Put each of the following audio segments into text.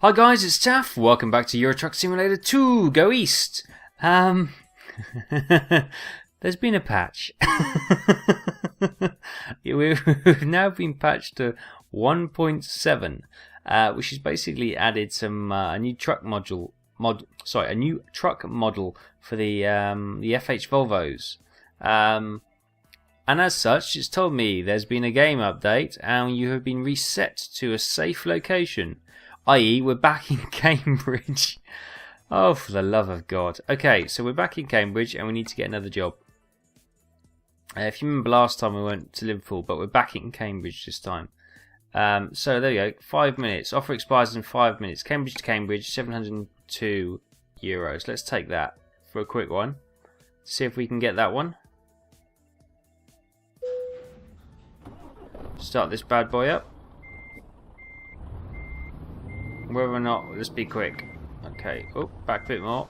Hi guys, it's Taff. Welcome back to Euro Truck Simulator 2. Go East. There's been a patch. We've now been patched to 1.7, which has basically added some a new truck model for the FH Volvos. And as such, it's told me there's been a game update and you have been reset to a safe location. I.e., we're back in Cambridge. Oh, for the love of God. Okay, so we're back in Cambridge and we need to get another job. If you remember last time we went to Liverpool, but we're back in Cambridge this time. So there you go, 5 minutes. Offer expires in 5 minutes. Cambridge to Cambridge, €702. Let's take that for a quick one. See if we can get that one. Start this bad boy up. Whether or not, let's be quick. Okay, oh, back a bit more.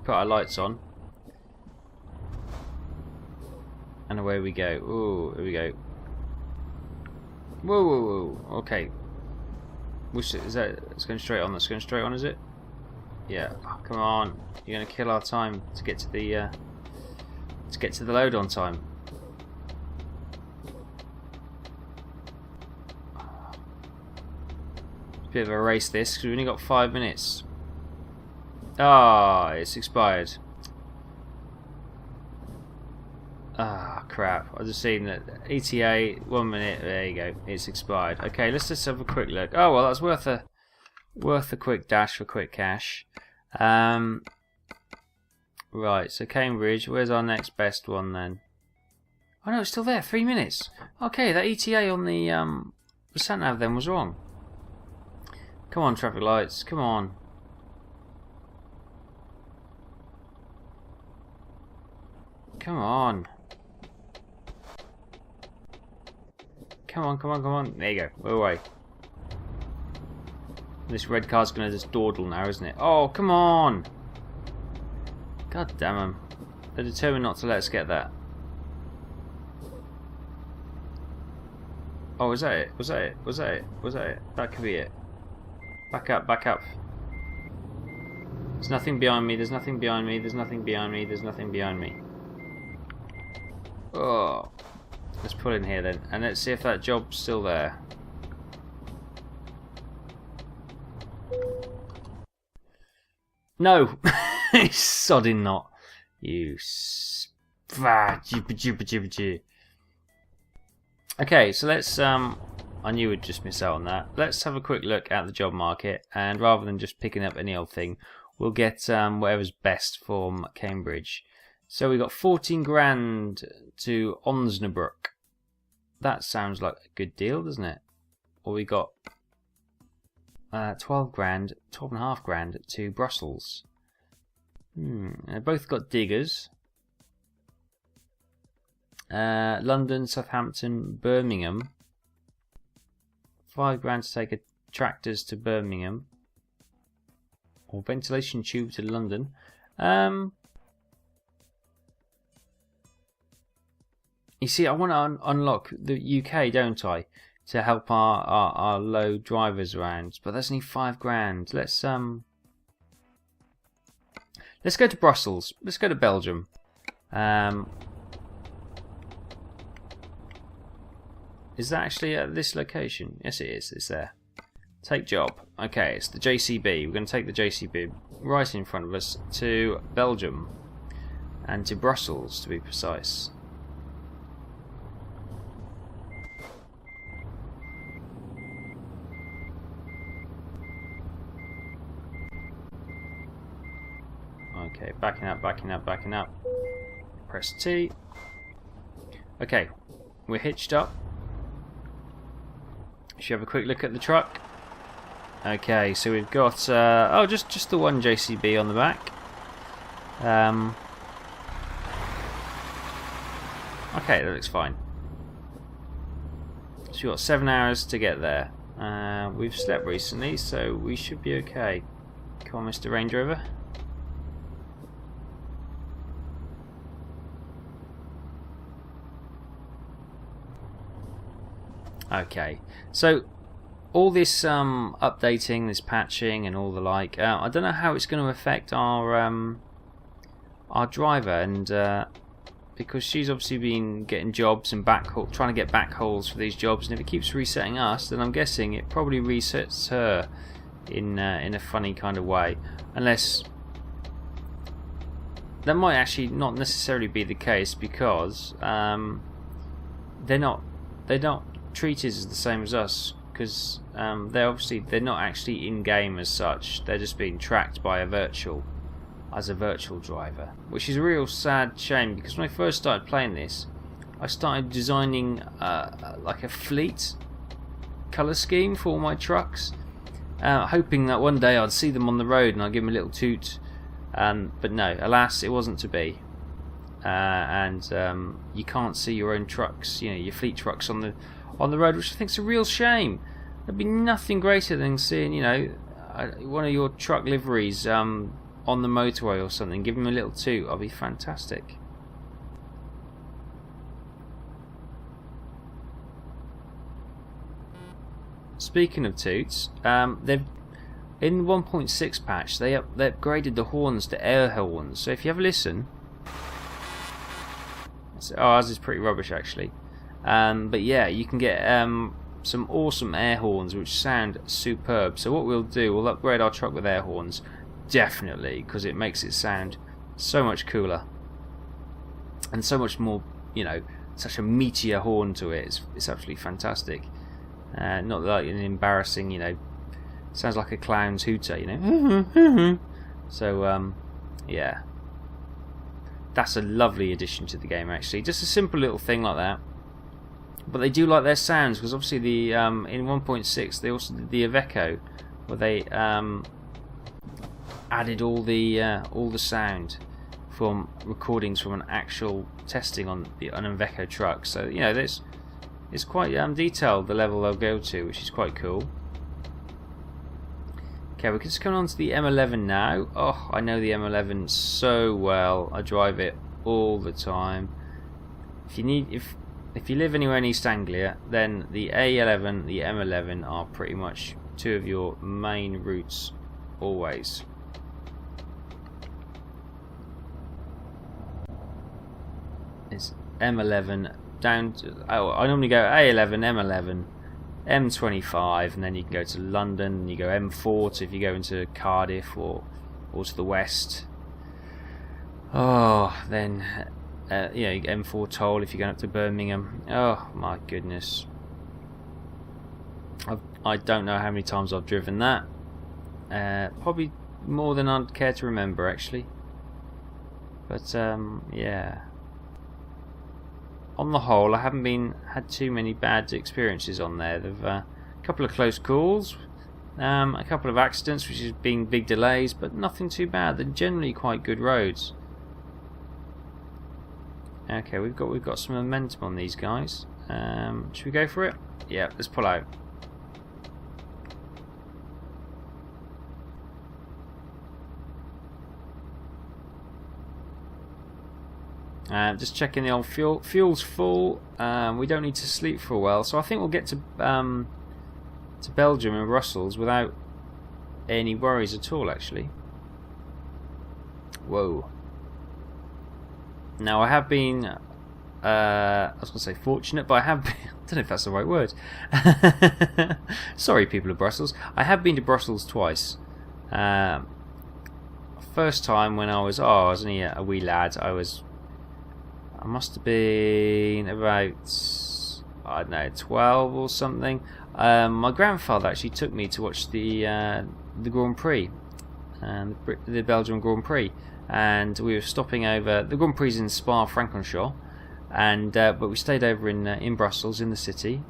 Put our lights on. And away we go. Ooh, here we go. Whoa, whoa, whoa. Okay. Which is that? It's going straight on. That's going straight on, is it? Yeah. Oh, come on. You're going to kill our time to get to the load on time. Bit of a race this because we've only got 5 minutes. Ah, it's expired. Ah, crap. I just seen that ETA 1 minute. There you go. It's expired. Okay, let's just have a quick look. Oh well, that's worth a quick dash for quick cash. Right. So Cambridge. Where's our next best one then? Oh no, it's still there. 3 minutes. Okay, that ETA on the sat nav then was wrong. Come on, traffic lights, come on. Come on. Come on, come on, come on. There you go, we're away. This red car's gonna just dawdle now, isn't it? Oh, come on! God damn them. They're determined not to let us get that. Oh, was that it? Was that it? Was that it? Was that it? That could be it. Back up, back up. There's nothing behind me, there's nothing behind me, there's nothing behind me, there's nothing behind me. Oh. Let's pull in here then, and let's see if that job's still there. No! Sodding not. You Okay, so let's I knew we'd just miss out on that. Let's have a quick look at the job market, and rather than just picking up any old thing, we'll get whatever's best from Cambridge. So we got 14 grand to Osnabrück. That sounds like a good deal, doesn't it? Or we got 12 grand, 12.5 grand to Brussels. They both got diggers. London, Southampton, Birmingham. 5 grand to take a tractors to Birmingham, or ventilation tube to London. You see, I want to unlock the UK, don't I, to help our low drivers around. But that's only 5 grand. Let's go to Brussels. Let's go to Belgium. Is that actually at this location? Yes, it is. It's there. Take job. Okay, it's the JCB. We're going to take the JCB right in front of us to Belgium. And to Brussels, to be precise. Okay, backing up, backing up, backing up. Press T. Okay, we're hitched up. Should have a quick look at the truck. Okay, so we've got just the one JCB on the back. Okay, that looks fine. So we've got 7 hours to get there. We've slept recently, so we should be okay. Come on, Mr. Range Rover. Okay, so all this updating, this patching, and all the like. I don't know how it's going to affect our driver, and because she's obviously been getting jobs and trying to get backhauls for these jobs, and if it keeps resetting us, then I'm guessing it probably resets her in a funny kind of way. Unless that might actually not necessarily be the case, because they're not treated as the same as us, because they're not actually in game as such. They're just being tracked by a virtual driver, which is a real sad shame, because when I first started playing this, I started designing like a fleet colour scheme for all my trucks, hoping that one day I'd see them on the road and I'd give them a little toot, but no, alas, it wasn't to be. And you can't see your own trucks, your fleet trucks on the road, which I think is a real shame. There'd be nothing greater than seeing one of your truck liveries on the motorway or something. Give them a little toot. That'll be fantastic. Speaking of toots, they've in the 1.6 patch they upgraded the horns to air horns. So if you have a listen, ours is pretty rubbish actually, but yeah, you can get some awesome air horns which sound superb. So what we'll do, we'll upgrade our truck with air horns, definitely, because it makes it sound so much cooler and so much more, such a meatier horn to it. It's absolutely fantastic. Not like an embarrassing, sounds like a clown's hooter, So yeah, that's a lovely addition to the game actually. Just a simple little thing like that. But they do like their sounds, because obviously the in 1.6 they also did the Iveco, where they added all the sound from recordings from an actual testing on an Iveco truck. So it's quite detailed, the level they'll go to, which is quite cool. Okay, we're just coming on to the M11 now. Oh, I know the M11 so well. I drive it all the time. If you live anywhere in East Anglia, then the A11, the M11 are pretty much two of your main routes always. It's M11 down to, I normally go A11, M11, M25, and then you can go to London, and you go M4 to if you go into Cardiff or to the west. Oh, then M4 toll if you're going up to Birmingham. Oh my goodness, I don't know how many times I've driven that. Probably more than I'd care to remember actually. But yeah, on the whole, I haven't had too many bad experiences on there. There've a couple of close calls, a couple of accidents, which has been big delays, but nothing too bad. They're generally quite good roads. Okay, we've got some momentum on these guys. Should we go for it? Yeah, let's pull out. Just checking the old fuel. Fuel's full. We don't need to sleep for a while, so I think we'll get to Belgium and Brussels without any worries at all. Actually, whoa. Now I have been, I was going to say fortunate, but I have been, I don't know if that's the right word. Sorry, people of Brussels. I have been to Brussels twice. First time when I was only a wee lad. I must have been about, I don't know, 12 or something. My grandfather actually took me to watch the Grand Prix, the Belgian Grand Prix, and we were stopping over. The Grand Prix in Spa-Francorchamps, and but we stayed over in Brussels, in the city,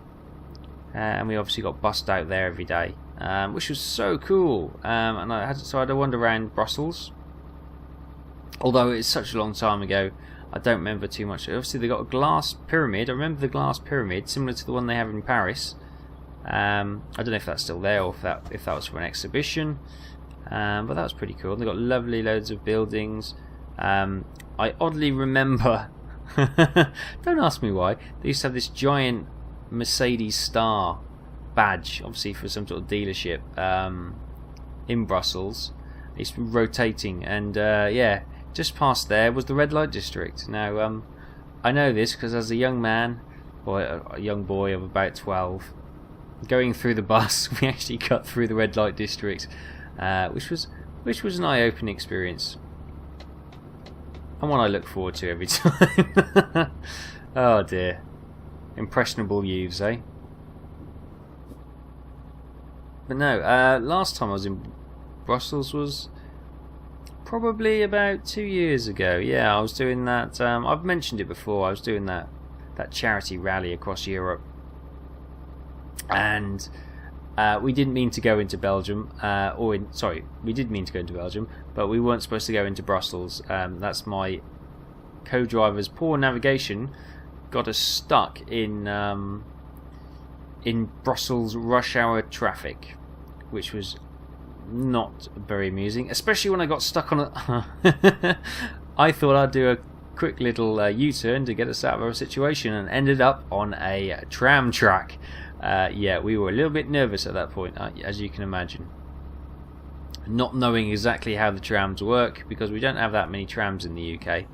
and we obviously got bussed out there every day, which was so cool. And I had to wander around Brussels, although it's such a long time ago. I don't remember too much. Obviously, they got a glass pyramid. I remember the glass pyramid, similar to the one they have in Paris. I don't know if that's still there or if that was for an exhibition. But that was pretty cool. They got lovely loads of buildings. I oddly remember. Don't ask me why. They used to have this giant Mercedes star badge, obviously for some sort of dealership in Brussels. It's rotating, and yeah, just past there was the red light district. Now, I know this because as a young man, or a young boy of about 12, going through the bus, we actually cut through the red light district, which was an eye-opening experience, and one I look forward to every time. Oh dear, impressionable youths, eh? But no, last time I was in Brussels was probably about 2 years ago. Yeah, I was doing that. I've mentioned it before. I was doing that charity rally across Europe, and we didn't mean to go into Belgium. We did mean to go into Belgium, but we weren't supposed to go into Brussels. That's my co-driver's poor navigation got us stuck in Brussels rush hour traffic, which was not very amusing, especially when I got stuck on a I thought I'd do a quick little U-turn to get us out of our situation, and ended up on a tram track. Yeah, we were a little bit nervous at that point, as you can imagine, not knowing exactly how the trams work, because we don't have that many trams in the UK.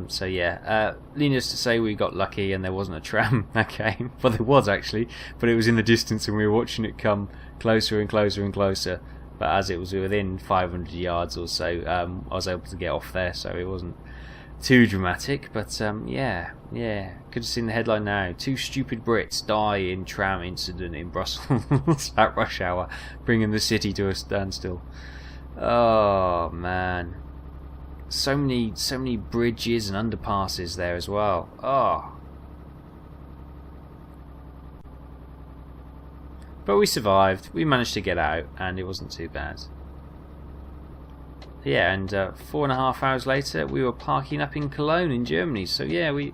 So yeah, needless to say, we got lucky and there wasn't a tram that came. Well, there was actually, but it was in the distance and we were watching it come closer and closer and closer. But as it was within 500 yards or so, I was able to get off there, so it wasn't too dramatic. But yeah, could have seen the headline now: 2 stupid Brits die in tram incident in Brussels at rush hour, bringing the city to a standstill. Oh man. So many bridges and underpasses there as well. Oh. But we survived. We managed to get out, and it wasn't too bad. Yeah, and 4.5 hours later, we were parking up in Cologne in Germany. So yeah, we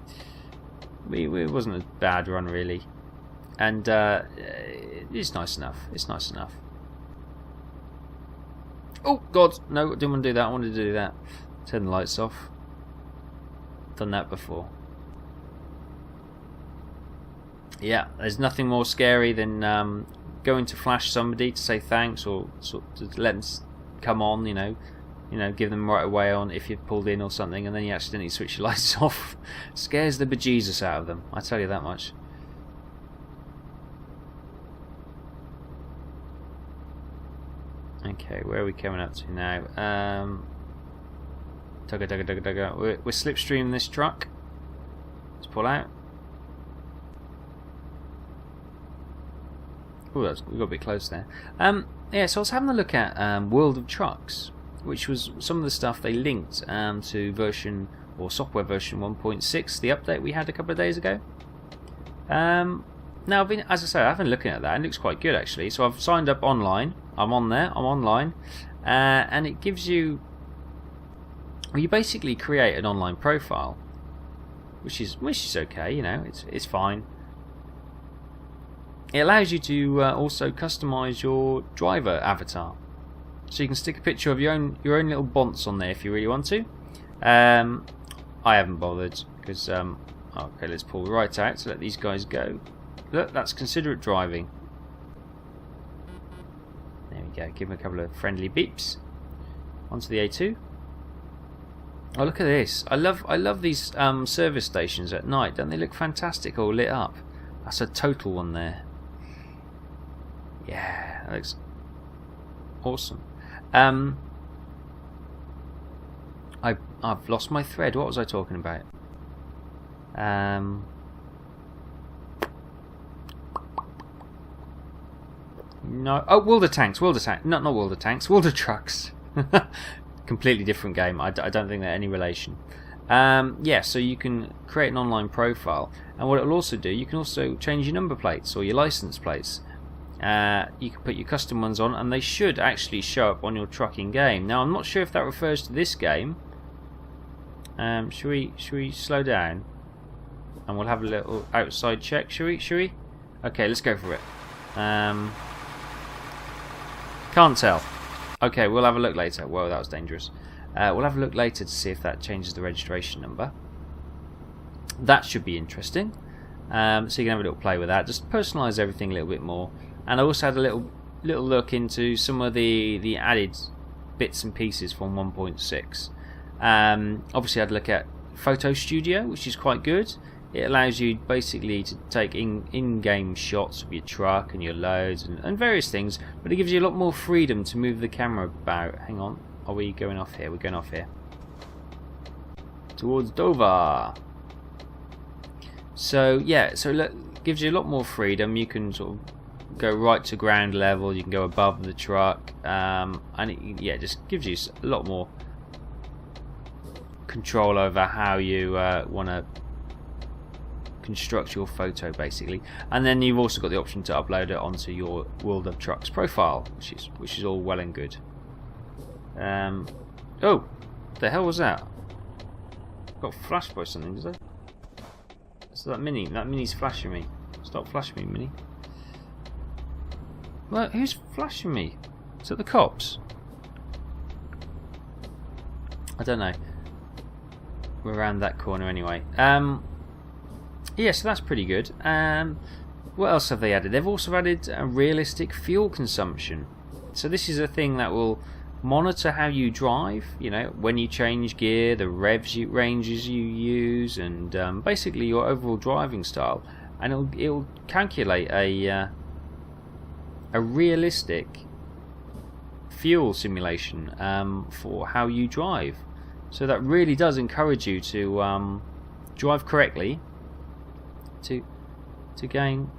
it wasn't a bad run really, and it's nice enough. It's nice enough. Oh God, no! I didn't want to do that. I wanted to do that. Turn the lights off. Done that before. Yeah, there's nothing more scary than going to flash somebody to say thanks, or sort of to let them come on. You know, give them right away on if you've pulled in or something, and then you accidentally switch your lights off. Scares the bejesus out of them. I tell you that much. Okay, where are we coming up to now? Tugga. We're slipstreaming this truck. Let's pull out. Oh, we got a bit close there. Yeah, so I was having a look at World of Trucks, which was some of the stuff they linked to version or software version 1.6, the update we had a couple of days ago. Now, as I say, I've been looking at that, and it looks quite good actually. So I've signed up online. I'm on there. I'm online, and it gives you. Well, you basically create an online profile, which is okay. You know, it's fine. It allows you to also customize your driver avatar, so you can stick a picture of your own little bonce on there if you really want to. I haven't bothered because okay, let's pull right out to let these guys go. Look, that's considerate driving. There we go. Give them a couple of friendly beeps. Onto the A2. Oh, look at this! I love these service stations at night. Don't they look fantastic, all lit up? That's a total one there. Yeah, that looks awesome. I've lost my thread. What was I talking about? No. Oh, World of Tanks. Not World of Tanks. World of Trucks. Completely different game. I don't think they're any relation. Yeah, so you can create an online profile, and what it will also do, you can also change your number plates or your license plates. You can put your custom ones on, and they should actually show up on your truck in game. Now, I'm not sure if that refers to this game. Should we slow down, and we'll have a little outside check? Should we? Okay, let's go for it. Can't tell. Okay, we'll have a look later. Whoa, that was dangerous. We'll have a look later to see if that changes the registration number. That should be interesting. So you can have a little play with that. Just personalise everything a little bit more. And I also had a little look into some of the added bits and pieces from 1.6. Obviously, I'd look at Photo Studio, which is quite good. It allows you basically to take in-game shots of your truck and your loads and various things, but it gives you a lot more freedom to move the camera about. Hang on, are we going off here? We're going off here. Towards Dover. So yeah, so look, gives you a lot more freedom. You can sort of go right to ground level. You can go above the truck, and it just gives you a lot more control over how you want to construct your photo, basically. And then you've also got the option to upload it onto your World of Trucks profile, which is all well and good. Oh, the hell was that? Got flashed by something, did I? So that mini's flashing me. Stop flashing me, Mini. Well, who's flashing me? Is it the cops? I don't know. We're around that corner anyway. Yeah, so that's pretty good. What else have they added? They've also added a realistic fuel consumption. So this is a thing that will monitor how you drive, you know, when you change gear, the ranges you use, and basically your overall driving style. And it'll calculate a realistic fuel simulation for how you drive. So that really does encourage you to drive correctly. To gain.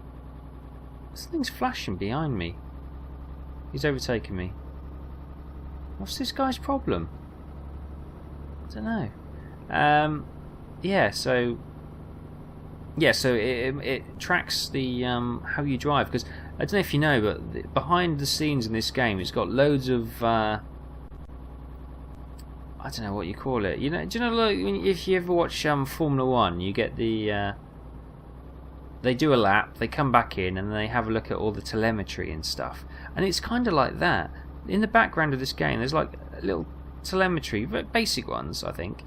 Something's flashing behind me. He's overtaken me. What's this guy's problem? I don't know. Yeah, so it tracks the how you drive, because I don't know if you know, but behind the scenes in this game, it's got loads of I don't know what you call it. You know, do you know, like, if you ever watch Formula 1, you get the they do a lap, they come back in, and they have a look at all the telemetry and stuff. And it's kind of like that. In the background of this game, there's like a little telemetry, but basic ones, I think,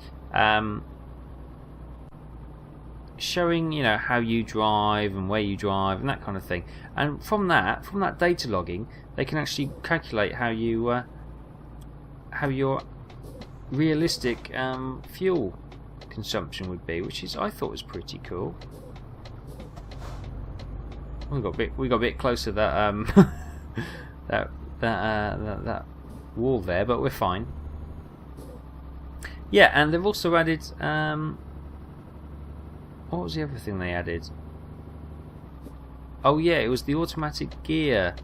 showing, you know, how you drive and where you drive and that kind of thing. And from that data logging, they can actually calculate how you how your realistic fuel consumption would be, which I thought was pretty cool. We got a bit closer to that that wall there, but we're fine. Yeah, and they've also added what was the other thing they added? Oh yeah, it was the automatic gear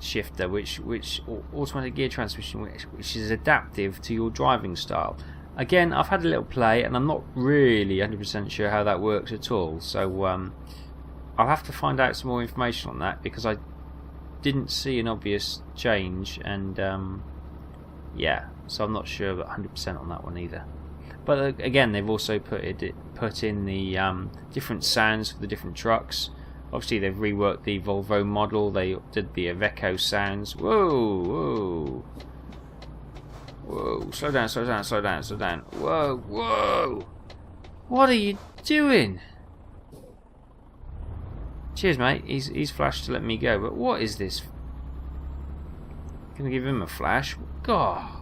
shifter, which automatic gear transmission, which is adaptive to your driving style. Again, I've had a little play, and I'm not really 100% sure how that works at all. So I'll have to find out some more information on that, because I didn't see an obvious change, and yeah, so I'm not sure 100% on that one either. But again, they've also put in the different sounds for the different trucks. Obviously, they've reworked the Volvo model. They did the Iveco sounds. Whoa, whoa. Whoa, slow down, slow down, slow down, slow down. Whoa, whoa. What are you doing? Cheers, mate. He's flashed to let me go, but what is this? Gonna give him a flash? God.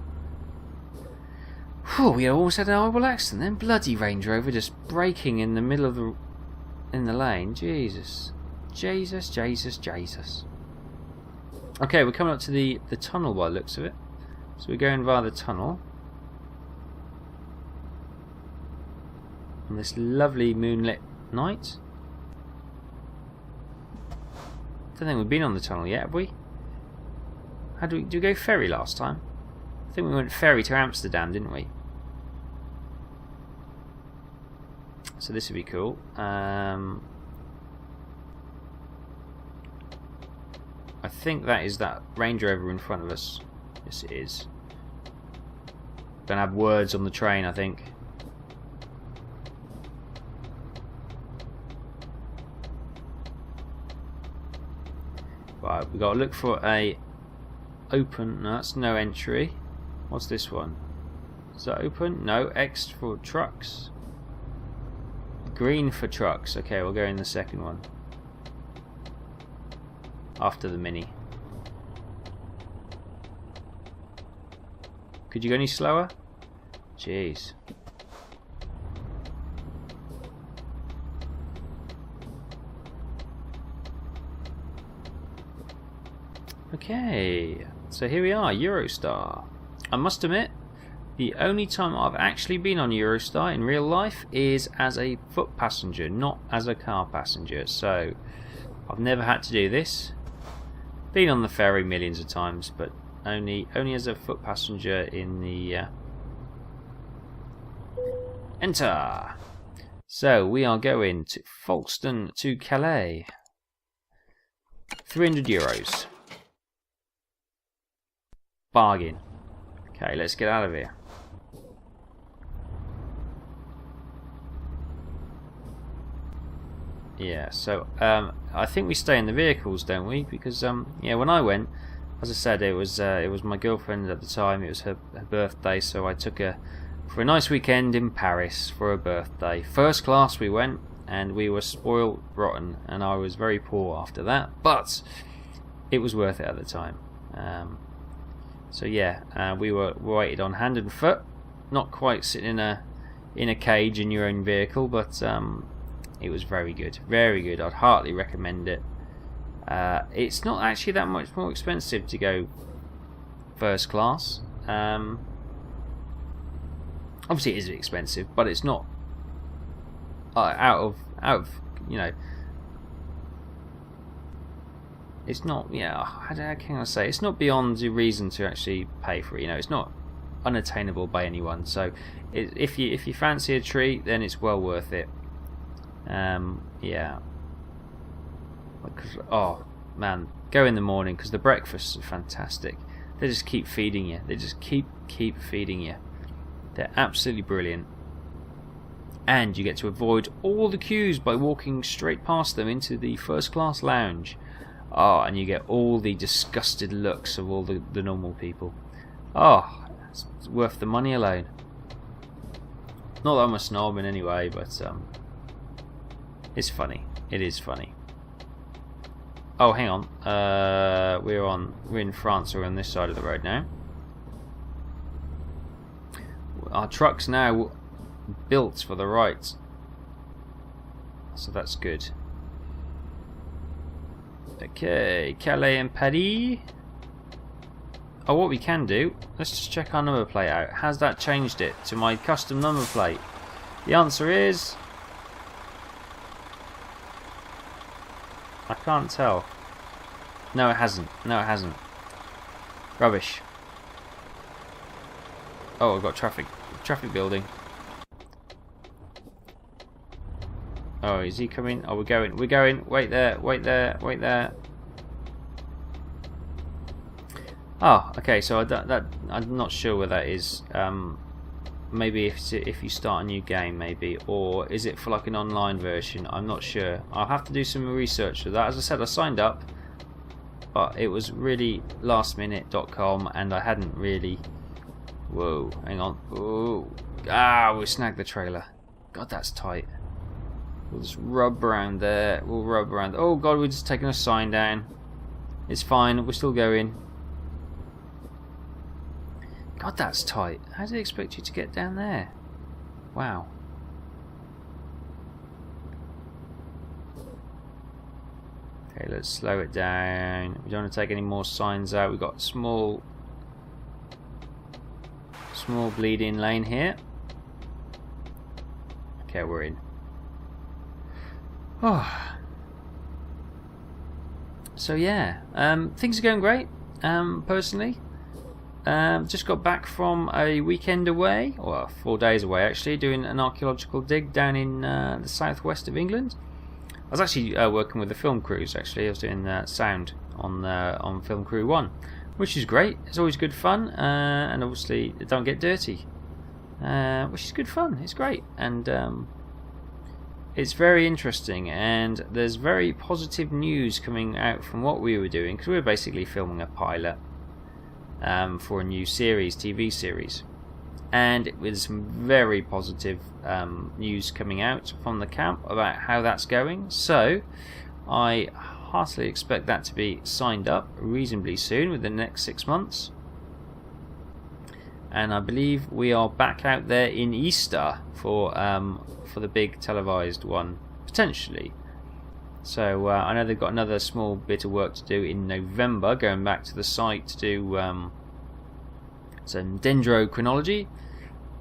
Whew, we almost had an horrible accident then. Bloody Range Rover just braking in the middle of the lane. Jesus. Jesus, Jesus, Jesus. Okay, we're coming up to the tunnel by the looks of it. So we're going via the tunnel on this lovely moonlit night. Don't think we've been on the tunnel yet, have we? How do we go ferry last time? I think we went ferry to Amsterdam, didn't we? So this would be cool. I think that is that Range Rover in front of us. Yes, it is. Gonna have words on the train, I think. Right, we got to look for a open. No, that's no entry. What's this one? Is that open? No. X for trucks. Green for trucks. Okay, we'll go in the second one. After the Mini. Could you go any slower? Jeez. Okay, so here we are, Eurostar. I must admit, the only time I've actually been on Eurostar in real life is as a foot passenger, not as a car passenger. So I've never had to do this. Been on the ferry millions of times, but only as a foot passenger in the enter. So we are going to Folkestone to Calais. €300. Bargain. Okay, let's get out of here. Yeah, so I think we stay in the vehicles, don't we? Because yeah, when I went, as I said, it was my girlfriend at the time. It was her birthday, so I took her for a nice weekend in Paris for her birthday. First class we went, and we were spoiled rotten, and I was very poor after that. But it was worth it at the time. So yeah, we were waited on hand and foot, not quite sitting in a cage in your own vehicle, but it was very good, very good. I'd heartily recommend it. It's not actually that much more expensive to go first class. Obviously, it is expensive, but it's not out of you know. It's not, yeah, how can I say? It's not beyond the reason to actually pay for it. You know, it's not unattainable by anyone. So, if you fancy a treat, then it's well worth it. Yeah. Oh man, go in the morning because the breakfasts are fantastic. They just keep feeding you. They just keep feeding you. They're absolutely brilliant. And you get to avoid all the queues by walking straight past them into the first class lounge. Oh, and you get all the disgusted looks of all the normal people. Oh, it's worth the money alone. Not that I'm a snob in any way, but it's funny. It is funny. Oh, hang on. We're in France. We're on this side of the road now. Our truck's now built for the right, so that's good. Okay, Calais and Paris. Oh, what we can do, let's just check our number plate out. Has that changed it to my custom number plate? The answer is... I can't tell. No, it hasn't. No, it hasn't. Rubbish. Oh, I've got traffic building. Oh, is he coming? Oh, we're going. Wait there. Oh, okay. So I'm not sure where that is. Maybe if you start a new game, maybe, or is it for like an online version? I'm not sure. I'll have to do some research for that. As I said, I signed up, but it was really lastminute.com, and I hadn't really. Whoa, hang on. Oh, we snagged the trailer. God, that's tight. We'll just rub around there. We'll rub around. Oh God, we're just taking a sign down. It's fine. We're still going. God, that's tight. How did they expect you to get down there? Wow. Okay, let's slow it down. We don't want to take any more signs out. We've got small bleeding lane here. Okay, we're in. Oh. So yeah, things are going great. Personally, just got back from a weekend away, or 4 days away actually, doing an archaeological dig down in the southwest of England. I was actually working with the film crews. Actually, I was doing sound on Film Crew 1, which is great. It's always good fun, and obviously it don't get dirty, which is good fun. It's great, and it's very interesting, and there's very positive news coming out from what we were doing, because we were basically filming a pilot for a new series, TV series, and with some very positive news coming out from the camp about how that's going. So I heartily expect that to be signed up reasonably soon, within the next 6 months. And I believe we are back out there in Easter for the big televised one, potentially. So I know they've got another small bit of work to do in November, going back to the site to do some dendrochronology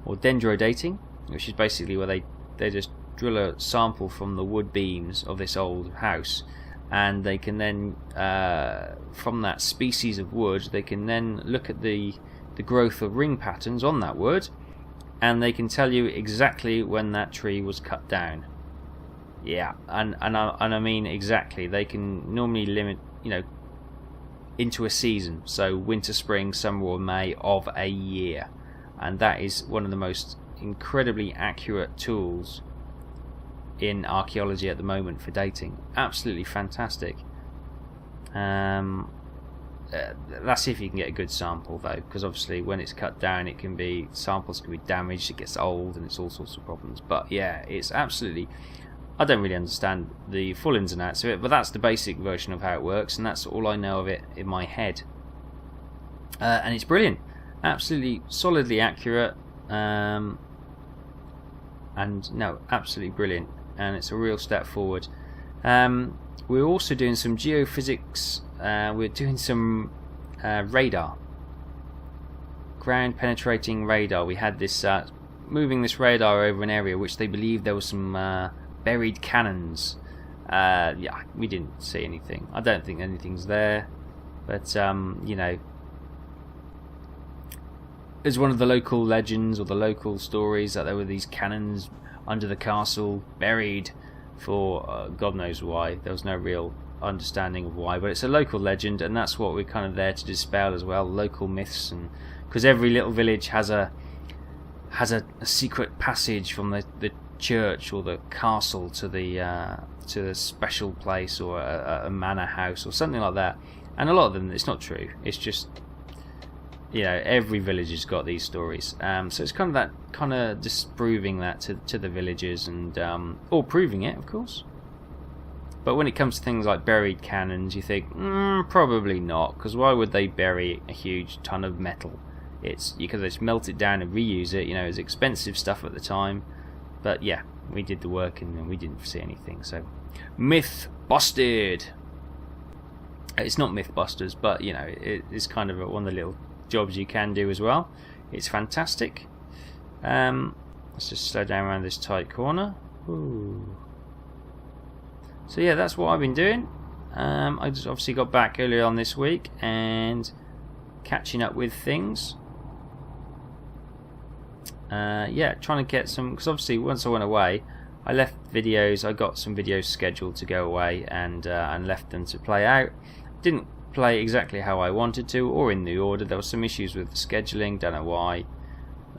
or dendrodating, which is basically where they just drill a sample from the wood beams of this old house, and they can then from that species of wood they can then look at the growth of ring patterns on that wood, and they can tell you exactly when that tree was cut down. Yeah, and I mean exactly. They can normally limit, into a season, so winter, spring, summer or May of a year, and that is one of the most incredibly accurate tools in archaeology at the moment for dating. Absolutely fantastic. That's if you can get a good sample though, because obviously when it's cut down samples can be damaged, it gets old, and it's all sorts of problems. But yeah, it's absolutely, I don't really understand the full ins and outs of it, but that's the basic version of how it works, and that's all I know of it in my head. And it's brilliant, absolutely solidly accurate, and no, absolutely brilliant, and it's a real step forward. We're also doing some geophysics. We're doing some radar, ground penetrating radar. We had this moving this radar over an area which they believed there was some buried cannons. Yeah, we didn't see anything. I don't think anything's there, but it's one of the local legends or the local stories that there were these cannons under the castle buried for God knows why. There was no real understanding of why, but it's a local legend, and that's what we're kind of there to dispel as well, local myths. And because every little village has a secret passage from the church or the castle to the special place, or a manor house or something like that, and a lot of them it's not true. It's just every village has got these stories, so it's kind of disproving that to the villagers, and or proving it, of course. But when it comes to things like buried cannons, you think probably not, because why would they bury a huge ton of metal? You could just melt it down and reuse it. It's expensive stuff at the time. But yeah, we did the work and we didn't see anything. So myth busted. It's not Mythbusters, but it's kind of one of the little jobs you can do as well. It's fantastic. Let's just slow down around this tight corner. Ooh. So yeah, that's what I've been doing. I just obviously got back earlier on this week and catching up with things. Yeah, trying to get some, because obviously once I went away, I left videos. I got some videos scheduled to go away, and left them to play out. Didn't play exactly how I wanted to, or in the order. There were some issues with the scheduling. Don't know why.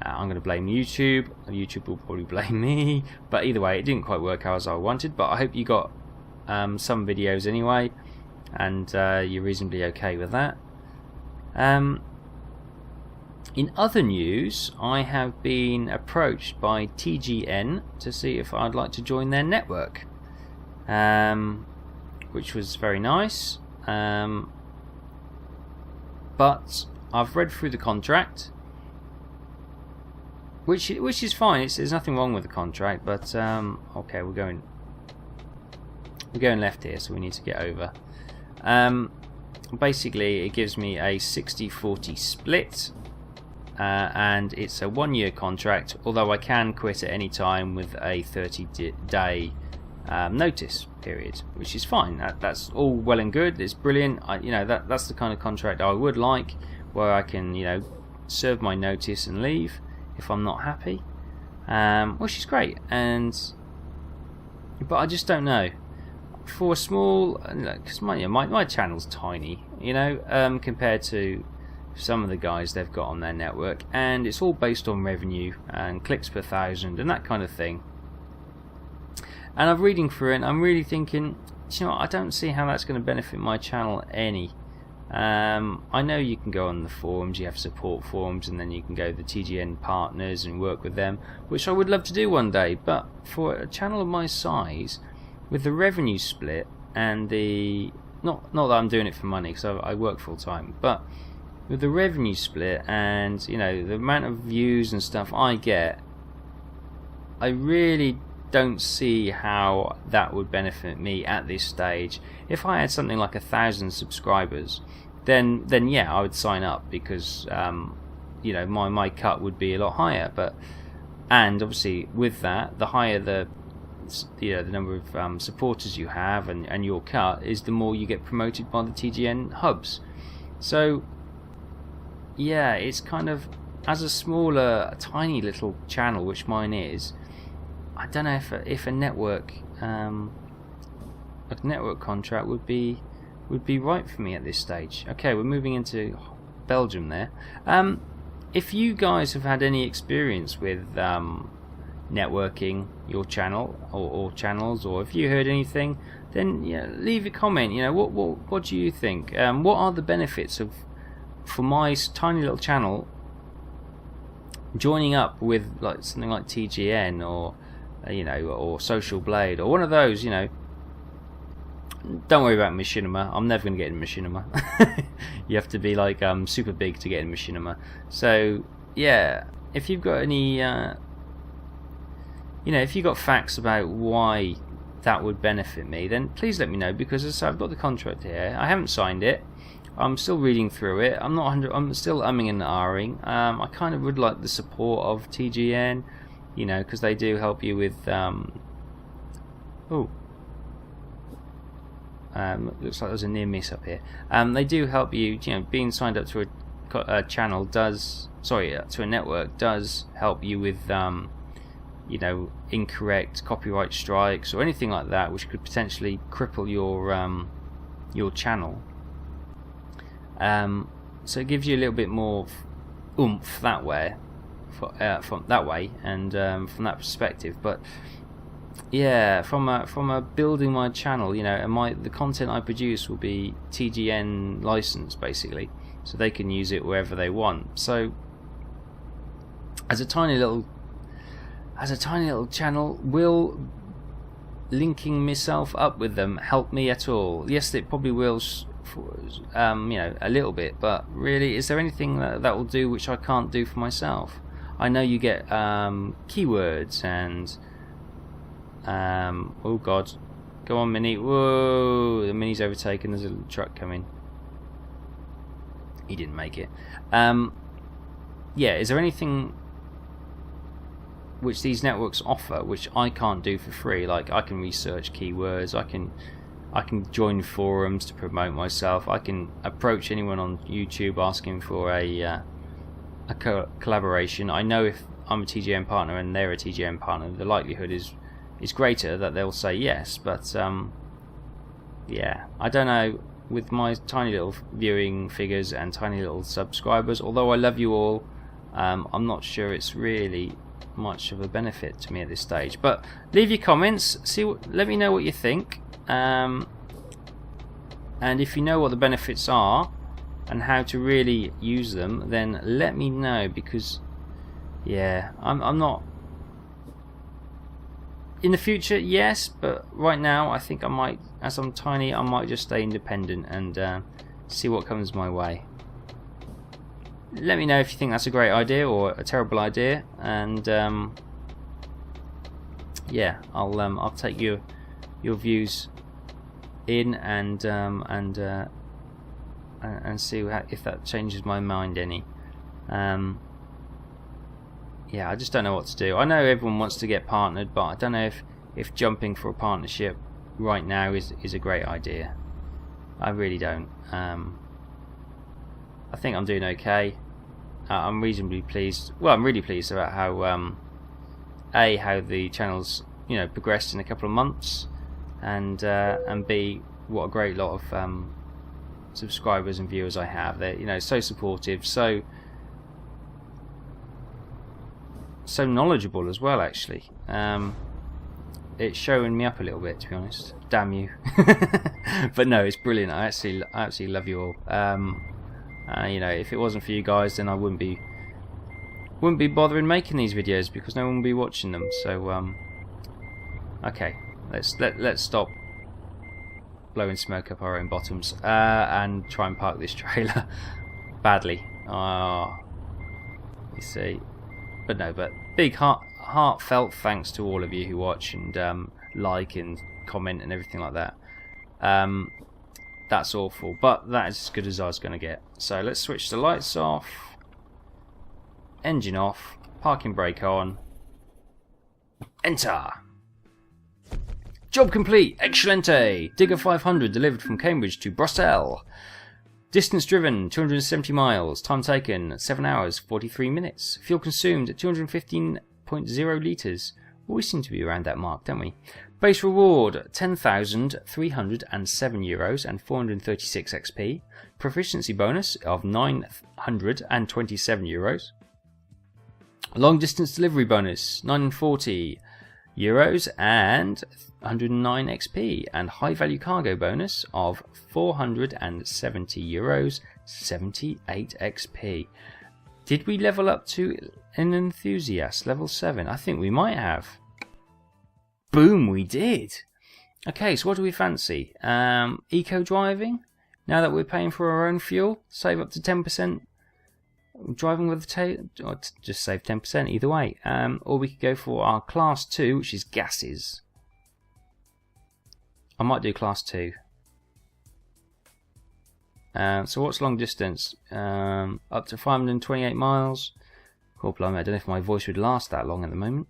I'm going to blame YouTube. YouTube will probably blame me. But either way, it didn't quite work out as I wanted. But I hope you got some videos anyway, and you're reasonably okay with that. In other news, I have been approached by TGN to see if I'd like to join their network, which was very nice. But I've read through the contract, which is fine. There's nothing wrong with the contract, but okay, we're going left here, so we need to get over. Basically, it gives me a 60-40 split, and it's a 1-year contract. Although I can quit at any time with a 30-day notice period, which is fine. That's all well and good. It's brilliant. That's the kind of contract I would like, where I can serve my notice and leave if I'm not happy, which is great. But I just don't know, for a small, because my channel's tiny, compared to some of the guys they've got on their network, and it's all based on revenue and clicks per thousand and that kind of thing. And I'm reading through it and I'm really thinking, I don't see how that's going to benefit my channel any. I know you can go on the forums, you have support forums, and then you can go to the TGN partners and work with them, which I would love to do one day, but for a channel of my size, with the revenue split and the... Not that I'm doing it for money, because I work full time, but with the revenue split and, you know, the amount of views and stuff I get, I really don't see how that would benefit me at this stage. If I had something like 1,000 subscribers, then yeah, I would sign up, because you know, my cut would be a lot higher. And obviously with that, the higher the number of supporters you have and your cut is, the more you get promoted by the TGN hubs. So yeah, it's kind of, as a smaller, tiny little channel, which mine is, I don't know if a network contract would be right for me at this stage. Okay, we're moving into Belgium there. If you guys have had any experience with networking your channel or channels, or if you heard anything, then leave a comment. You know, what do you think? What are the benefits for my tiny little channel joining up with like something like TGN or or Social Blade or one of those? You know, don't worry about Machinima. I'm never going to get in Machinima. You have to be like super big to get in Machinima. So yeah, if you've got any if you've got facts about why that would benefit me, then please let me know, because as I say, I've got the contract here. I haven't signed it. I'm still reading through it. I'm still umming and ahhing. I kind of would like the support of TGN, because they do help you with looks like there's a near miss up here. They do help you. Being signed up to a channel to a network does help you with incorrect copyright strikes or anything like that, which could potentially cripple your channel. So it gives you a little bit more oomph that way, from that perspective. But yeah, from a building my channel, and the content I produce will be TGN licensed basically, so they can use it wherever they want. So as a tiny little channel, will linking myself up with them help me at all? Yes, it probably will. A little bit, but really, is there anything that will do which I can't do for myself? I know you get keywords and oh god, go on Mini. Whoa, the Mini's overtaken. There's a truck coming. He didn't make it. Yeah, is there anything which these networks offer which I can't do for free? Like, I can research keywords, I can join forums to promote myself, I can approach anyone on YouTube asking for a collaboration. I know if I'm a TGN partner and they're a TGN partner, the likelihood is greater that they'll say yes. But yeah, I don't know, with my tiny little viewing figures and tiny little subscribers, although I love you all, I'm not sure it's really much of a benefit to me at this stage. But leave your comments, let me know what you think. And if you know what the benefits are and how to really use them, then let me know, because yeah, I'm not in the future, yes, but right now I think I might, as I'm tiny, I might just stay independent and see what comes my way. Let me know if you think that's a great idea or a terrible idea, and yeah, I'll take your views in and see if that changes my mind any. Yeah, I just don't know what to do. I know everyone wants to get partnered, but I don't know if jumping for a partnership right now is a great idea. I really don't. I think I'm doing okay. I'm reasonably pleased. Well, I'm really pleased about how how the channel's progressed in a couple of months, and B, what a great lot of subscribers and viewers I have. They're so supportive, so knowledgeable as well, actually. it's showing me up a little bit, to be honest. Damn you. But no, it's brilliant. I absolutely love you all. You know, if it wasn't for you guys, then I wouldn't be bothering making these videos, because no one would be watching them. So okay, let's stop blowing smoke up our own bottoms and try and park this trailer badly. You see, but no, but big heartfelt thanks to all of you who watch and like and comment and everything like that. That's awful, but that is as good as I was going to get. So let's switch the lights off, engine off, parking brake on, enter. Job complete, excellente. Digger 500 delivered from Cambridge to Brussels. Distance driven 270 miles. Time taken 7 hours 43 minutes. Fuel consumed 215.0 litres. Always seem to be around that mark, don't we? Base reward 10,307 euros and 436 XP. Proficiency bonus of 927 euros. Long distance delivery bonus 940 euros and 109 XP, and high value cargo bonus of 470 euros 78 XP. Did we level up to an enthusiast level 7? I think we might have. Boom, we did. Okay, so what do we fancy? Eco driving. Now that we're paying for our own fuel, save up to 10%. Driving with the or just save 10% either way. Or we could go for our class 2, which is gases. I might do class 2. So what's long distance? Up to 528 miles. Cool, blimey, I don't know if my voice would last that long at the moment.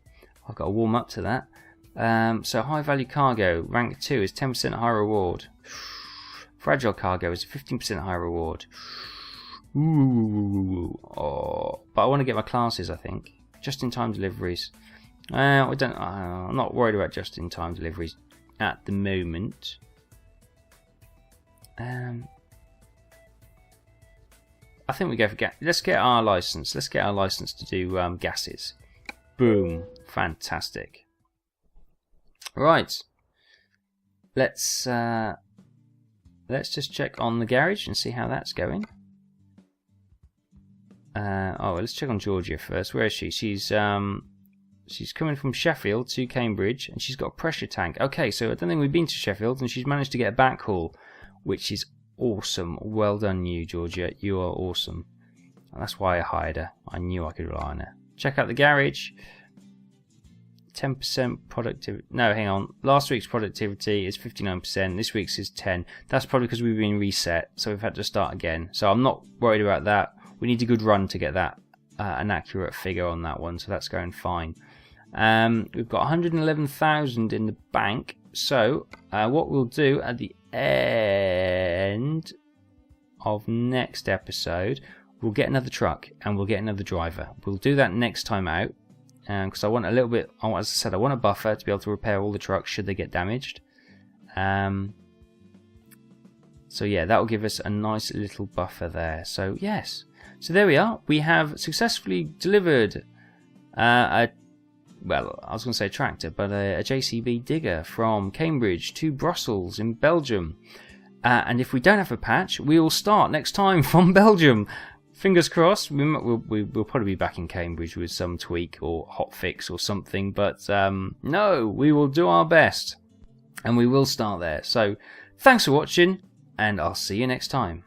I've got to warm up to that. So high value cargo, rank 2 is 10% high reward. Fragile cargo is 15% high reward. Ooh, oh, but I want to get my classes, I think. Just-in-time deliveries. I'm not worried about just-in-time deliveries at the moment. I think we go for gas. Let's get our license. Let's get our license to do gases. Boom, fantastic. Right. Let's just check on the garage and see how that's going. Let's check on Georgia first. Where is she? She's coming from Sheffield to Cambridge, and she's got a pressure tank. Okay, so I don't think we've been to Sheffield, and she's managed to get a backhaul, which is awesome. Well done, you, Georgia. You are awesome. And that's why I hired her. I knew I could rely on her. Check out the garage. 10% productivity. No, hang on. Last week's productivity is 59%. This week's is 10. That's probably because we've been reset, so we've had to start again. So I'm not worried about that. We need a good run to get that an accurate figure on that one, so that's going fine. We've got 111,000 in the bank. So what we'll do at the end of next episode, we'll get another truck and we'll get another driver. We'll do that next time out, because I want a little bit. As I said, I want a buffer to be able to repair all the trucks should they get damaged. So yeah, that will give us a nice little buffer there. So yes. So there we are. We have successfully delivered I was going to say a tractor, but a JCB digger from Cambridge to Brussels in Belgium. And if we don't have a patch, we will start next time from Belgium. Fingers crossed. We'll probably be back in Cambridge with some tweak or hot fix or something. But no, we will do our best. And we will start there. So thanks for watching, and I'll see you next time.